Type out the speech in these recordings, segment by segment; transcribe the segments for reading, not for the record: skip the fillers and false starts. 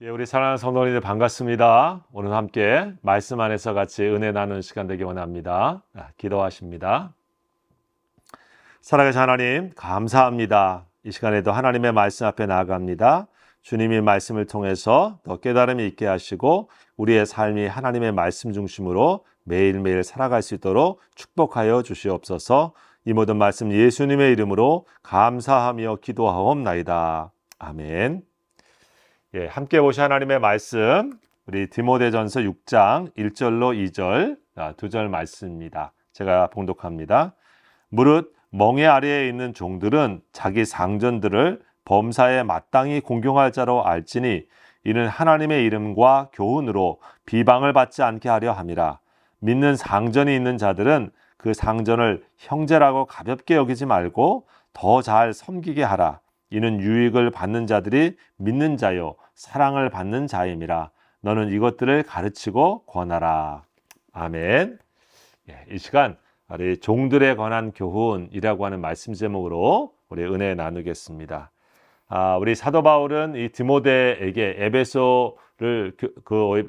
예, 우리 사랑하는 성도님들 반갑습니다. 오늘 함께 말씀 안에서 같이 은혜 나누는 시간 되기 원합니다. 기도하십니다. 살아계신 하나님, 감사합니다. 이 시간에도 하나님의 말씀 앞에 나아갑니다. 주님이 말씀을 통해서 더 깨달음이 있게 하시고 우리의 삶이 하나님의 말씀 중심으로 매일매일 살아갈 수 있도록 축복하여 주시옵소서. 이 모든 말씀 예수님의 이름으로 감사하며 기도하옵나이다. 아멘. 예, 함께 보신 하나님의 말씀, 우리 디모데전서 6장 1절로 2절, 두 절 말씀입니다. 제가 봉독합니다. 무릇 멍에 아래에 있는 종들은 자기 상전들을 범사에 마땅히 공경할 자로 알지니 이는 하나님의 이름과 교훈으로 비방을 받지 않게 하려 함이라. 믿는 상전이 있는 자들은 그 상전을 형제라고 가볍게 여기지 말고 더 잘 섬기게 하라. 이는 유익을 받는 자들이 믿는 자요 사랑을 받는 자임이라. 너는 이것들을 가르치고 권하라. 아멘. 예, 이 시간 우리 종들에 관한 교훈이라고 하는 말씀 제목으로 우리 은혜 나누겠습니다. 우리 사도 바울은 이 디모데에게 에베소를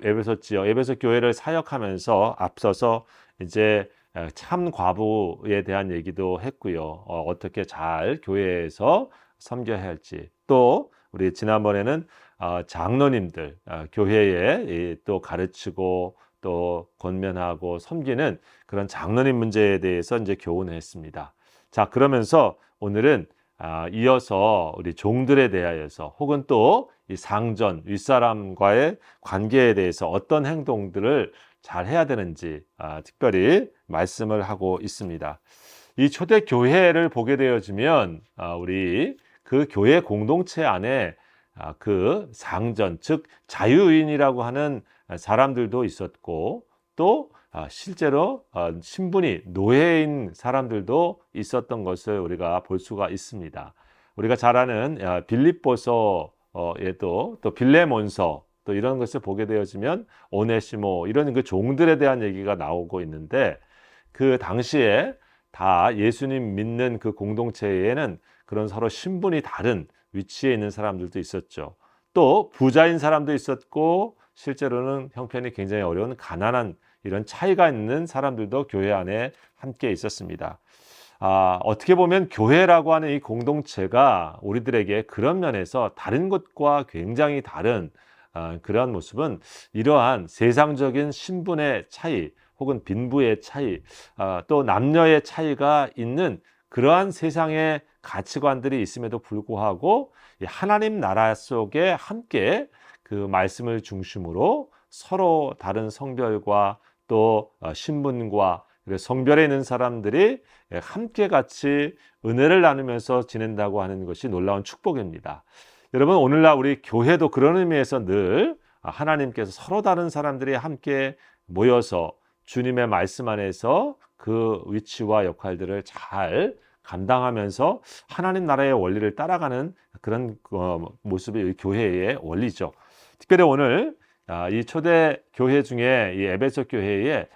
에베소 지역 에베소 교회를 사역하면서 앞서서 이제 참 과부에 대한 얘기도 했고요. 어떻게 잘 교회에서 섬겨야 할지, 또 우리 지난번에는 장로님들 교회에 또 가르치고 또 권면하고 섬기는 그런 장로님 문제에 대해서 이제 교훈을 했습니다. 자, 그러면서 오늘은 이어서 우리 종들에 대하여서 혹은 또 이 상전 윗사람과의 관계에 대해서 어떤 행동들을 잘 해야 되는지 특별히 말씀을 하고 있습니다. 이 초대 교회를 보게 되어지면 우리 그 교회 공동체 안에 그 상전, 즉 자유인이라고 하는 사람들도 있었고, 또 실제로 신분이 노예인 사람들도 있었던 것을 우리가 볼 수가 있습니다. 우리가 잘 아는 빌립보서에도 또 빌레몬서 또 이런 것을 보게 되어지면 오네시모 이런 그 종들에 대한 얘기가 나오고 있는데, 그 당시에 다 예수님 믿는 그 공동체에는 그런 서로 신분이 다른 위치에 있는 사람들도 있었죠. 또 부자인 사람도 있었고, 실제로는 형편이 굉장히 어려운 가난한 이런 차이가 있는 사람들도 교회 안에 함께 있었습니다. 어떻게 보면 교회라고 하는 이 공동체가 우리들에게 그런 면에서 다른 것과 굉장히 다른 그러한 모습은 이러한 세상적인 신분의 차이 혹은 빈부의 차이, 또 남녀의 차이가 있는 그러한 세상의 가치관들이 있음에도 불구하고 하나님 나라 속에 함께 그 말씀을 중심으로 서로 다른 성별과 또 신분과 성별에 있는 사람들이 함께 같이 은혜를 나누면서 지낸다고 하는 것이 놀라운 축복입니다. 여러분, 오늘날 우리 교회도 그런 의미에서 늘 하나님께서 서로 다른 사람들이 함께 모여서 주님의 말씀 안에서 그 위치와 역할들을 잘 감당하면서 하나님 나라의 원리를 따라가는 그런 모습이 교회의 원리죠. 특별히 오늘 이 초대 교회 중에 이 에베소 교회에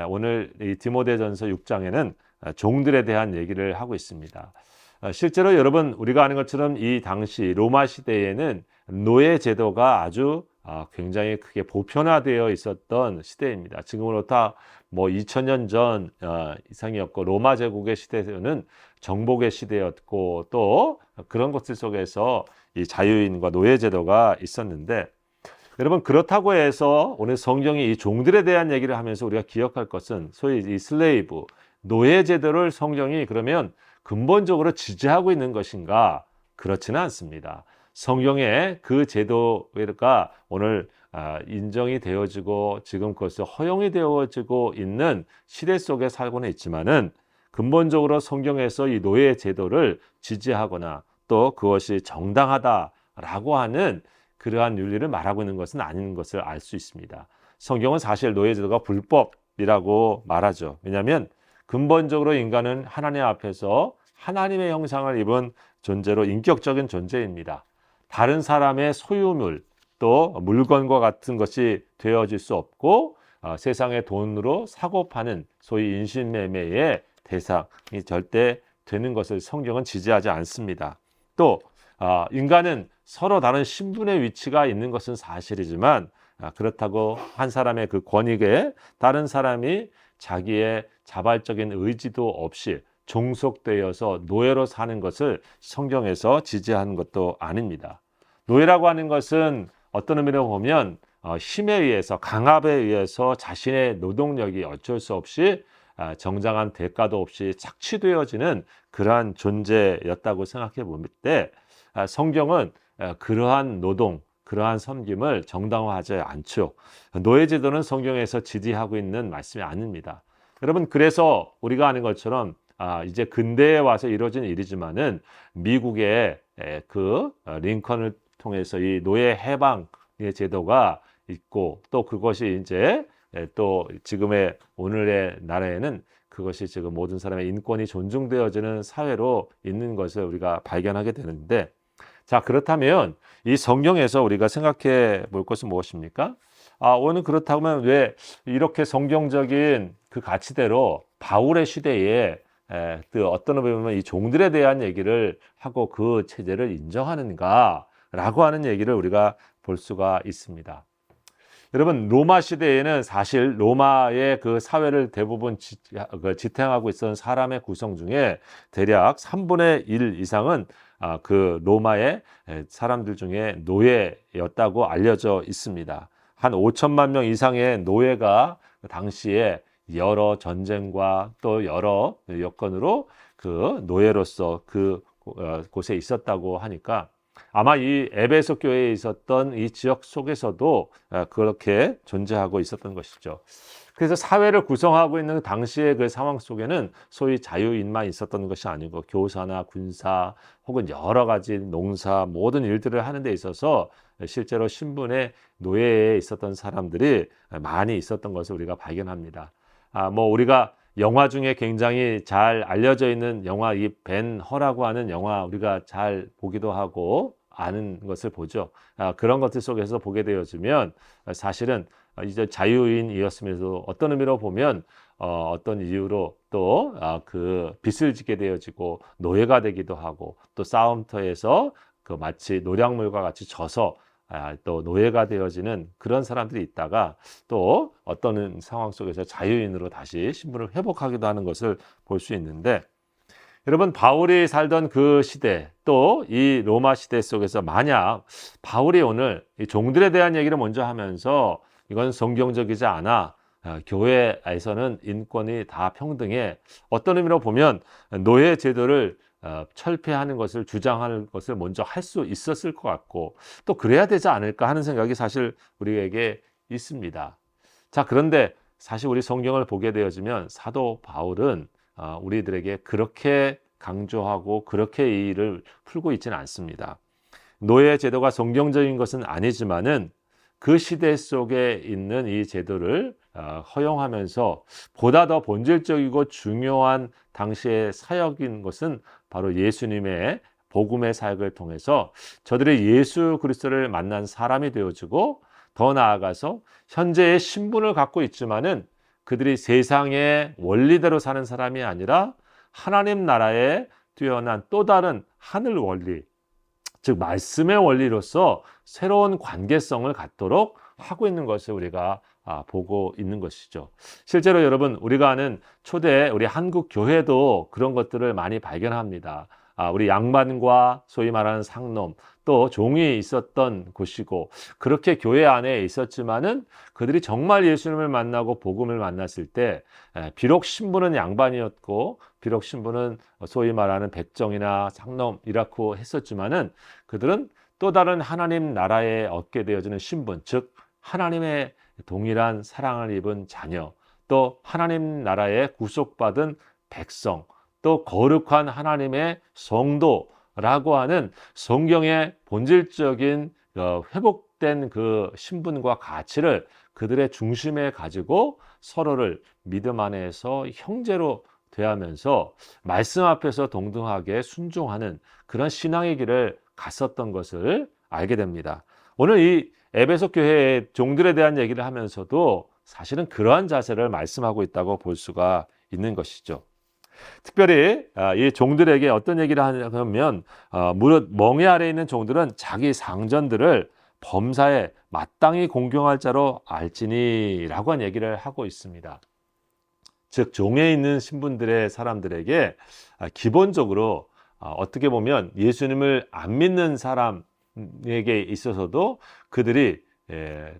오늘 이 디모데전서 6장에는 종들에 대한 얘기를 하고 있습니다. 실제로 여러분, 우리가 아는 것처럼 이 당시 로마 시대에는 노예 제도가 아주 굉장히 크게 보편화되어 있었던 시대입니다. 지금으로부터 2000년 전 이상이었고, 로마 제국의 시대는 정복의 시대였고, 또 그런 것들 속에서 이 자유인과 노예 제도가 있었는데, 여러분, 그렇다고 해서 오늘 성경이 이 종들에 대한 얘기를 하면서 우리가 기억할 것은 소위 이 슬레이브, 노예 제도를 성경이 그러면 근본적으로 지지하고 있는 것인가? 그렇지는 않습니다. 성경에 그 제도가 오늘 인정이 되어지고 지금 그것이 허용이 되어지고 있는 시대 속에 살고는 있지만은, 근본적으로 성경에서 이 노예 제도를 지지하거나 또 그것이 정당하다라고 하는 그러한 윤리를 말하고 있는 것은 아닌 것을 알 수 있습니다. 성경은 사실 노예 제도가 불법이라고 말하죠. 왜냐하면 근본적으로 인간은 하나님 앞에서 하나님의 형상을 입은 존재로 인격적인 존재입니다. 다른 사람의 소유물, 또 물건과 같은 것이 되어질 수 없고, 세상의 돈으로 사고 파는 소위 인신매매의 대상이 절대 되는 것을 성경은 지지하지 않습니다. 또 인간은 서로 다른 신분의 위치가 있는 것은 사실이지만 그렇다고 한 사람의 그 권익에 다른 사람이 자기의 자발적인 의지도 없이 종속되어서 노예로 사는 것을 성경에서 지지하는 것도 아닙니다. 노예라고 하는 것은 어떤 의미로 보면 힘에 의해서 강압에 의해서 자신의 노동력이 어쩔 수 없이 정당한 대가도 없이 착취되어지는 그러한 존재였다고 생각해 볼 때 성경은 그러한 노동, 그러한 섬김을 정당화하지 않죠. 노예제도는 성경에서 지지하고 있는 말씀이 아닙니다. 여러분, 그래서 우리가 아는 것처럼 이제 근대에 와서 이루어진 일이지만은 미국의 그 링컨을 통해서 이 노예 해방의 제도가 있고 또 그것이 이제 또 지금의 오늘의 나라에는 그것이 지금 모든 사람의 인권이 존중되어지는 사회로 있는 것을 우리가 발견하게 되는데, 자, 그렇다면 이 성경에서 우리가 생각해 볼 것은 무엇입니까? 오늘 그렇다면 왜 이렇게 성경적인 그 가치대로 바울의 시대에 그 어떤 의미에 보면 이 종들에 대한 얘기를 하고 그 체제를 인정하는가라고 하는 얘기를 우리가 볼 수가 있습니다. 여러분, 로마 시대에는 사실 로마의 그 사회를 대부분 지탱하고 있었던 사람의 구성 중에 대략 3분의 1 이상은 그 로마의 사람들 중에 노예였다고 알려져 있습니다. 한 5천만 명 이상의 노예가 당시에 여러 전쟁과 또 여러 여건으로 그 노예로서 그 곳에 있었다고 하니까 아마 이 에베소 교회에 있었던 이 지역 속에서도 그렇게 존재하고 있었던 것이죠. 그래서 사회를 구성하고 있는 당시의 그 상황 속에는 소위 자유인만 있었던 것이 아니고 교사나 군사 혹은 여러 가지 농사 모든 일들을 하는 데 있어서 실제로 신분의 노예에 있었던 사람들이 많이 있었던 것을 우리가 발견합니다. 우리가 영화 중에 굉장히 잘 알려져 있는 영화 이 벤 허라고 하는 영화 우리가 잘 보기도 하고 아는 것을 보죠. 그런 것들 속에서 보게 되어지면 사실은 이제 자유인이었으면서 어떤 의미로 보면 어떤 이유로 또 그 빚을 지게 되어지고 노예가 되기도 하고 또 싸움터에서 그 마치 노략물과 같이 져서 또 노예가 되어지는 그런 사람들이 있다가 또 어떤 상황 속에서 자유인으로 다시 신분을 회복하기도 하는 것을 볼 수 있는데, 여러분, 바울이 살던 그 시대 또 이 로마 시대 속에서 만약 바울이 오늘 이 종들에 대한 얘기를 먼저 하면서 이건 성경적이지 않아, 교회에서는 인권이 다 평등해, 어떤 의미로 보면 노예 제도를 철폐하는 것을 주장하는 것을 먼저 할 수 있었을 것 같고 또 그래야 되지 않을까 하는 생각이 사실 우리에게 있습니다. 자, 그런데 사실 우리 성경을 보게 되어지면 사도 바울은 우리들에게 그렇게 강조하고 그렇게 이 일을 풀고 있지는 않습니다. 노예 제도가 성경적인 것은 아니지만은 그 시대 속에 있는 이 제도를 허용하면서 보다 더 본질적이고 중요한 당시의 사역인 것은 바로 예수님의 복음의 사역을 통해서 저들이 예수 그리스도를 만난 사람이 되어지고 더 나아가서 현재의 신분을 갖고 있지만은 그들이 세상의 원리대로 사는 사람이 아니라 하나님 나라에 뛰어난 또 다른 하늘 원리, 즉 말씀의 원리로서 새로운 관계성을 갖도록 하고 있는 것을 우리가 보고 있는 것이죠. 실제로 여러분, 우리가 아는 초대 우리 한국 교회도 그런 것들을 많이 발견합니다. 우리 양반과 소위 말하는 상놈 또 종이 있었던 곳이고 그렇게 교회 안에 있었지만은 그들이 정말 예수님을 만나고 복음을 만났을 때 비록 신분은 양반이었고 비록 신분은 소위 말하는 백정이나 상놈이라고 했었지만은 그들은 또 다른 하나님 나라에 얻게 되어지는 신분, 즉 하나님의 동일한 사랑을 입은 자녀, 또 하나님 나라에 구속받은 백성, 또 거룩한 하나님의 성도라고 하는 성경의 본질적인 회복된 그 신분과 가치를 그들의 중심에 가지고 서로를 믿음 안에서 형제로 대하면서 말씀 앞에서 동등하게 순종하는 그런 신앙의 길을 갔었던 것을 알게 됩니다. 오늘 이 에베소 교회의 종들에 대한 얘기를 하면서도 사실은 그러한 자세를 말씀하고 있다고 볼 수가 있는 것이죠. 특별히 이 종들에게 어떤 얘기를 하냐면 무릇 멍에 아래 있는 종들은 자기 상전들을 범사에 마땅히 공경할 자로 알지니라고 한 얘기를 하고 있습니다. 즉 종에 있는 신분들의 사람들에게 기본적으로 어떻게 보면 예수님을 안 믿는 사람에게 있어서도 그들이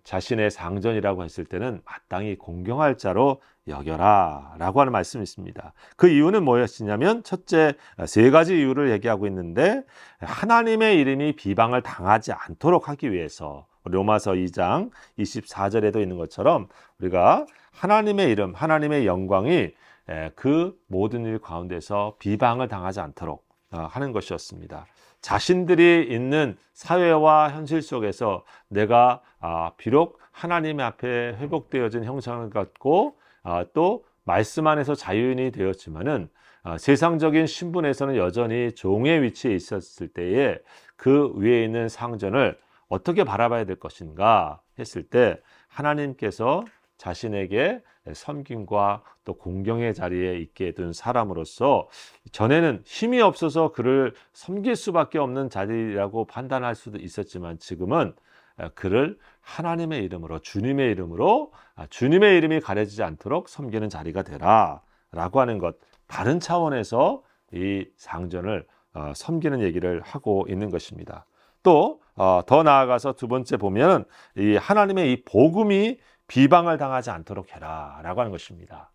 자신의 상전이라고 했을 때는 마땅히 공경할 자로 여겨라 라고 하는 말씀이 있습니다. 그 이유는 무엇이냐면 첫째, 세 가지 이유를 얘기하고 있는데 하나님의 이름이 비방을 당하지 않도록 하기 위해서 로마서 2장 24절에도 있는 것처럼 우리가 하나님의 이름, 하나님의 영광이 그 모든 일 가운데서 비방을 당하지 않도록 하는 것이었습니다. 자신들이 있는 사회와 현실 속에서 내가 비록 하나님 앞에 회복되어진 형상을 갖고 또 말씀 안에서 자유인이 되었지만은 세상적인 신분에서는 여전히 종의 위치에 있었을 때에 그 위에 있는 상전을 어떻게 바라봐야 될 것인가 했을 때 하나님께서 자신에게 섬김과 또 공경의 자리에 있게 둔 사람으로서 전에는 힘이 없어서 그를 섬길 수밖에 없는 자리라고 판단할 수도 있었지만 지금은 그를 하나님의 이름으로 주님의 이름으로 주님의 이름이 가려지지 않도록 섬기는 자리가 되라 라고 하는 것, 다른 차원에서 이 상전을 섬기는 얘기를 하고 있는 것입니다. 또 더 나아가서 두 번째 보면 이 하나님의 이 복음이 비방을 당하지 않도록 해라 라고 하는 것입니다.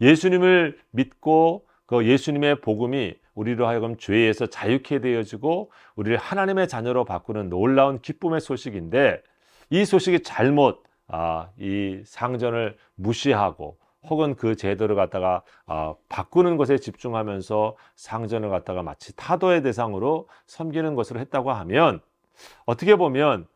예수님을 믿고 그 예수님의 복음이 우리로 하여금 죄에서 자유케 되어지고 우리를 하나님의 자녀로 바꾸는 놀라운 기쁨의 소식인데 이 소식이 잘못 이 상전을 무시하고 혹은 그 제도를 갖다가 바꾸는 것에 집중하면서 상전을 갖다가 마치 타도의 대상으로 섬기는 것으로 했다고 하면 어떻게 보면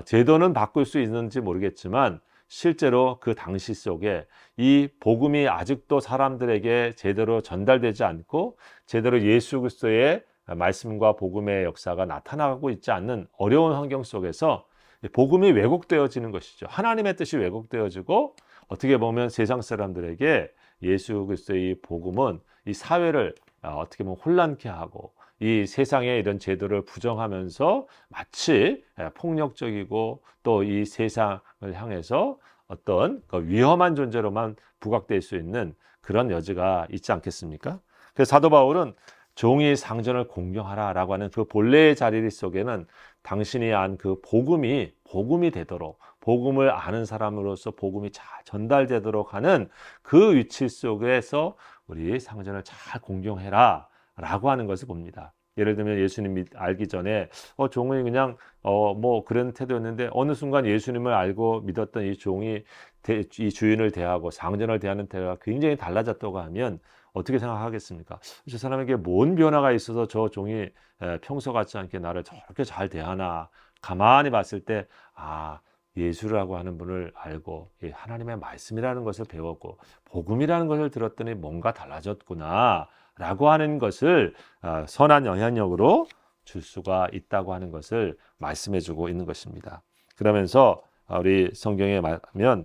제도는 바꿀 수 있는지 모르겠지만 실제로 그 당시 속에 이 복음이 아직도 사람들에게 제대로 전달되지 않고 제대로 예수 그리스도의 말씀과 복음의 역사가 나타나고 있지 않는 어려운 환경 속에서 복음이 왜곡되어지는 것이죠. 하나님의 뜻이 왜곡되어지고 어떻게 보면 세상 사람들에게 예수 그리스도의 복음은 이 사회를 어떻게 보면 혼란케 하고 이 세상의 이런 제도를 부정하면서 마치 폭력적이고 또 이 세상을 향해서 어떤 그 위험한 존재로만 부각될 수 있는 그런 여지가 있지 않겠습니까? 그래서 사도 바울은 종이 상전을 공경하라라고 하는 그 본래의 자리 속에는 당신이 안 그 복음이 되도록 복음을 아는 사람으로서 복음이 잘 전달되도록 하는 그 위치 속에서 우리 상전을 잘 공경해라 라고 하는 것을 봅니다. 예를 들면 예수님 알기 전에 종이 그냥 뭐 그런 태도였는데 어느 순간 예수님을 알고 믿었던 이 종이 이 주인을 대하고 상전을 대하는 태도가 굉장히 달라졌다고 하면 어떻게 생각하겠습니까? 저 사람에게 뭔 변화가 있어서 저 종이 평소 같지 않게 나를 저렇게 잘 대하나. 가만히 봤을 때 예수라고 하는 분을 알고 하나님의 말씀이라는 것을 배웠고 복음이라는 것을 들었더니 뭔가 달라졌구나 라고 하는 것을 선한 영향력으로 줄 수가 있다고 하는 것을 말씀해 주고 있는 것입니다. 그러면서 우리 성경에 말하면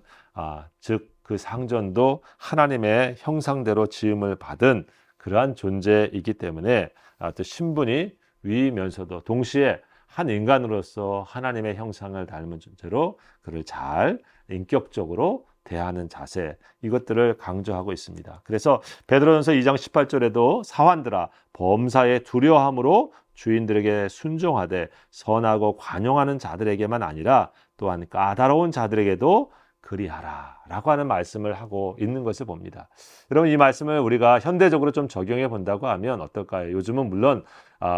즉 그 상전도 하나님의 형상대로 지음을 받은 그러한 존재이기 때문에 또 신분이 위면서도 동시에 한 인간으로서 하나님의 형상을 닮은 존재로 그를 잘 인격적으로 대하는 자세, 이것들을 강조하고 있습니다. 그래서 베드로전서 2장 18절에도 사환들아 범사에 두려워함으로 주인들에게 순종하되 선하고 관용하는 자들에게만 아니라 또한 까다로운 자들에게도 그리하라 라고 하는 말씀을 하고 있는 것을 봅니다. 여러분, 이 말씀을 우리가 현대적으로 좀 적용해 본다고 하면 어떨까요? 요즘은 물론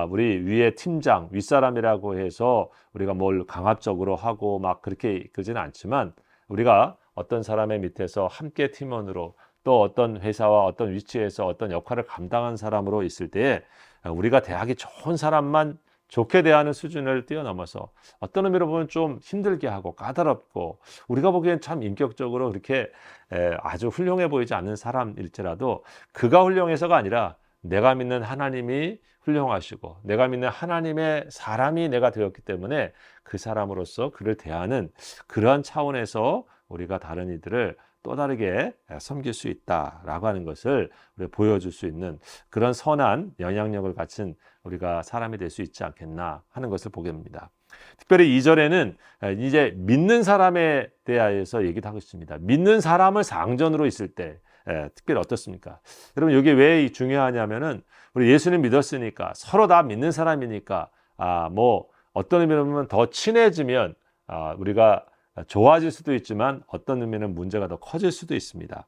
우리 위에 팀장, 윗사람이라고 해서 우리가 뭘 강압적으로 하고 막 그렇게 그러지는 않지만 우리가 어떤 사람의 밑에서 함께 팀원으로 또 어떤 회사와 어떤 위치에서 어떤 역할을 감당한 사람으로 있을 때에 우리가 대하기 좋은 사람만 좋게 대하는 수준을 뛰어넘어서 어떤 의미로 보면 좀 힘들게 하고 까다롭고 우리가 보기엔 참 인격적으로 그렇게 아주 훌륭해 보이지 않는 사람일지라도 그가 훌륭해서가 아니라 내가 믿는 하나님이 훌륭하시고 내가 믿는 하나님의 사람이 내가 되었기 때문에 그 사람으로서 그를 대하는 그러한 차원에서 우리가 다른 이들을 또 다르게 섬길 수 있다라고 하는 것을 우리가 보여줄 수 있는 그런 선한 영향력을 갖춘 우리가 사람이 될 수 있지 않겠나 하는 것을 보게 됩니다. 특별히 2절에는 이제 믿는 사람에 대하여서 얘기도 하고 있습니다. 믿는 사람을 상전으로 있을 때 특별히 어떻습니까? 여러분 이게 왜 중요하냐면은 우리 예수님 믿었으니까 서로 다 믿는 사람이니까 뭐 어떤 의미로 보면 더 친해지면 우리가 좋아질 수도 있지만 어떤 의미는 문제가 더 커질 수도 있습니다.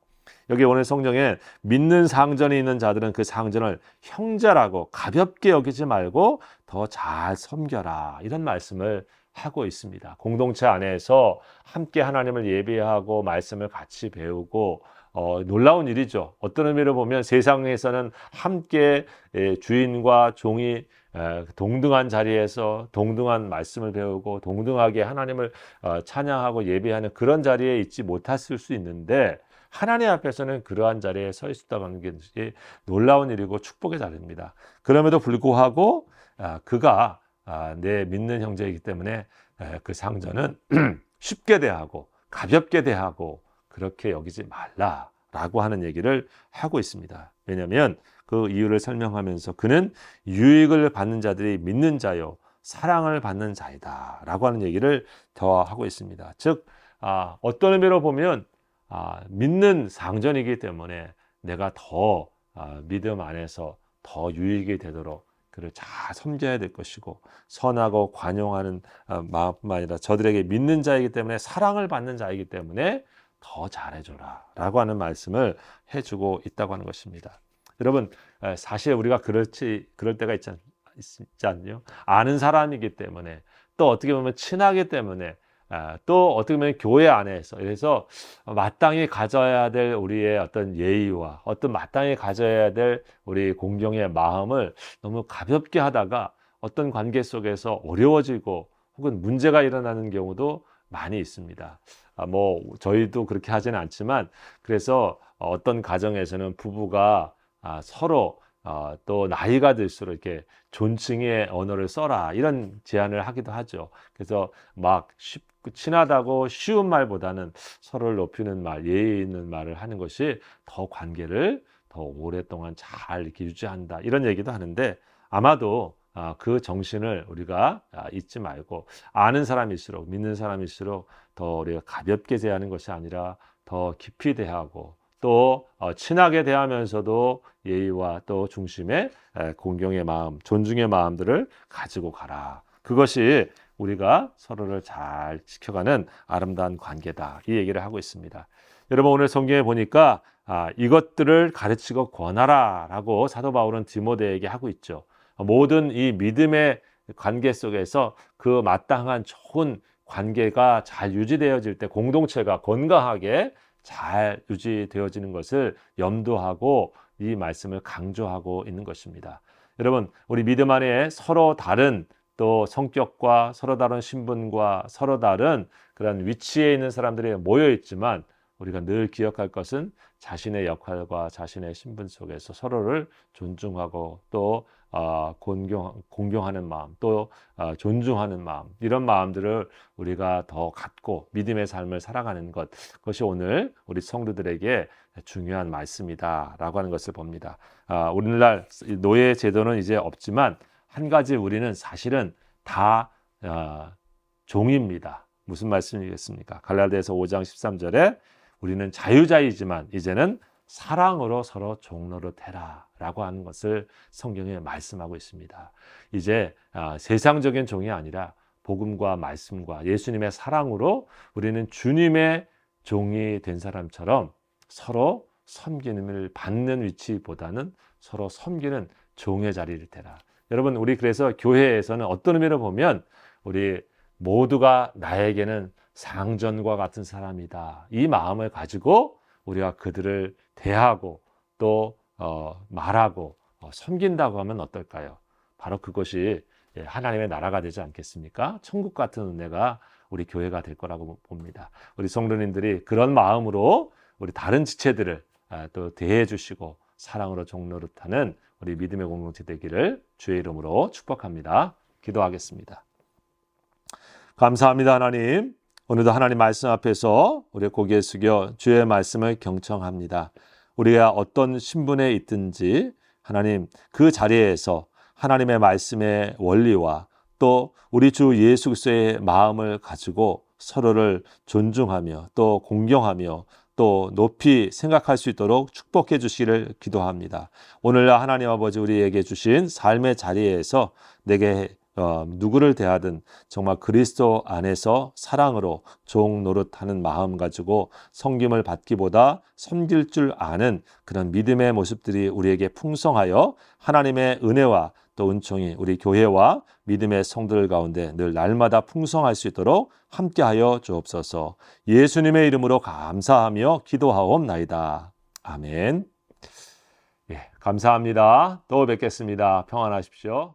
여기 오늘 성경에 믿는 상전이 있는 자들은 그 상전을 형제라고 가볍게 여기지 말고 더 잘 섬겨라 이런 말씀을 하고 있습니다. 공동체 안에서 함께 하나님을 예배하고 말씀을 같이 배우고 놀라운 일이죠. 어떤 의미로 보면 세상에서는 함께 주인과 종이 동등한 자리에서 동등한 말씀을 배우고 동등하게 하나님을 찬양하고 예배하는 그런 자리에 있지 못했을 수 있는데 하나님 앞에서는 그러한 자리에 서 있었다는 것이 놀라운 일이고 축복의 자리입니다. 그럼에도 불구하고 그가 내 믿는 형제이기 때문에 그 상전은 쉽게 대하고 가볍게 대하고 그렇게 여기지 말라라고 하는 얘기를 하고 있습니다. 왜냐하면 그 이유를 설명하면서 그는 유익을 받는 자들이 믿는 자요 사랑을 받는 자이다 라고 하는 얘기를 더 하고 있습니다. 즉 어떤 의미로 보면 믿는 상전이기 때문에 내가 더 믿음 안에서 더 유익이 되도록 그를 잘 섬겨야 될 것이고 선하고 관용하는 마음뿐만 아니라 저들에게 믿는 자이기 때문에 사랑을 받는 자이기 때문에 더 잘해줘라 라고 하는 말씀을 해주고 있다고 하는 것입니다. 여러분 사실 우리가 그럴 때가 있지 않요? 아는 사람이기 때문에 또 어떻게 보면 친하기 때문에 또 어떻게 보면 교회 안에서 그래서 마땅히 가져야 될 우리의 어떤 예의와 어떤 마땅히 가져야 될 우리 공경의 마음을 너무 가볍게 하다가 어떤 관계 속에서 어려워지고 혹은 문제가 일어나는 경우도 많이 있습니다. 뭐 저희도 그렇게 하지는 않지만 그래서 어떤 가정에서는 부부가 서로 또 나이가 들수록 이렇게 존칭의 언어를 써라 이런 제안을 하기도 하죠. 그래서 막 친하다고 쉬운 말보다는 서로를 높이는 말, 예의 있는 말을 하는 것이 더 관계를 더 오랫동안 잘 이렇게 유지한다 이런 얘기도 하는데 아마도 그 정신을 우리가 잊지 말고 아는 사람일수록 믿는 사람일수록 더 우리가 가볍게 대하는 것이 아니라 더 깊이 대하고 또 친하게 대하면서도 예의와 또 중심에 공경의 마음, 존중의 마음들을 가지고 가라. 그것이 우리가 서로를 잘 지켜가는 아름다운 관계다. 이 얘기를 하고 있습니다. 여러분 오늘 성경에 보니까 이것들을 가르치고 권하라 라고 사도 바울은 디모데에게 하고 있죠. 모든 이 믿음의 관계 속에서 그 마땅한 좋은 관계가 잘 유지되어질 때 공동체가 건강하게 잘 유지되어지는 것을 염두하고 이 말씀을 강조하고 있는 것입니다. 여러분 우리 믿음 안에 서로 다른 또 성격과 서로 다른 신분과 서로 다른 그런 위치에 있는 사람들이 모여 있지만 우리가 늘 기억할 것은 자신의 역할과 자신의 신분 속에서 서로를 존중하고 또 공경하는 마음 또 존중하는 마음 이런 마음들을 우리가 더 갖고 믿음의 삶을 살아가는 그것이 오늘 우리 성도들에게 중요한 말씀이다 라고 하는 것을 봅니다. 오늘날 노예 제도는 이제 없지만 한 가지 우리는 사실은 다 종입니다. 무슨 말씀이겠습니까? 갈라디아서 5장 13절에 우리는 자유자이지만 이제는 사랑으로 서로 종노릇해라 라고 하는 것을 성경에 말씀하고 있습니다. 이제 세상적인 종이 아니라 복음과 말씀과 예수님의 사랑으로 우리는 주님의 종이 된 사람처럼 서로 섬김을 받는 위치보다는 서로 섬기는 종의 자리를 대라. 여러분 우리 그래서 교회에서는 어떤 의미로 보면 우리 모두가 나에게는 상전과 같은 사람이다. 이 마음을 가지고 우리가 그들을 대하고 또 말하고 섬긴다고 하면 어떨까요? 바로 그것이 하나님의 나라가 되지 않겠습니까? 천국 같은 은혜가 우리 교회가 될 거라고 봅니다. 우리 성도님들이 그런 마음으로 우리 다른 지체들을 또 대해 주시고 사랑으로 종노릇하는 우리 믿음의 공동체 되기를 주의 이름으로 축복합니다. 기도하겠습니다. 감사합니다 하나님. 오늘도 하나님 말씀 앞에서 우리 고개 숙여 주의 말씀을 경청합니다. 우리가 어떤 신분에 있든지 하나님 그 자리에서 하나님의 말씀의 원리와 또 우리 주 예수 그리스도의 마음을 가지고 서로를 존중하며 또 공경하며 또 높이 생각할 수 있도록 축복해 주시기를 기도합니다. 오늘 하나님 아버지 우리에게 주신 삶의 자리에서 내게 누구를 대하든 정말 그리스도 안에서 사랑으로 종 노릇하는 마음 가지고 섬김을 받기보다 섬길 줄 아는 그런 믿음의 모습들이 우리에게 풍성하여 하나님의 은혜와 또 은총이 우리 교회와 믿음의 성도들 가운데 늘 날마다 풍성할 수 있도록 함께하여 주옵소서. 예수님의 이름으로 감사하며 기도하옵나이다. 아멘. 예, 감사합니다. 또 뵙겠습니다. 평안하십시오.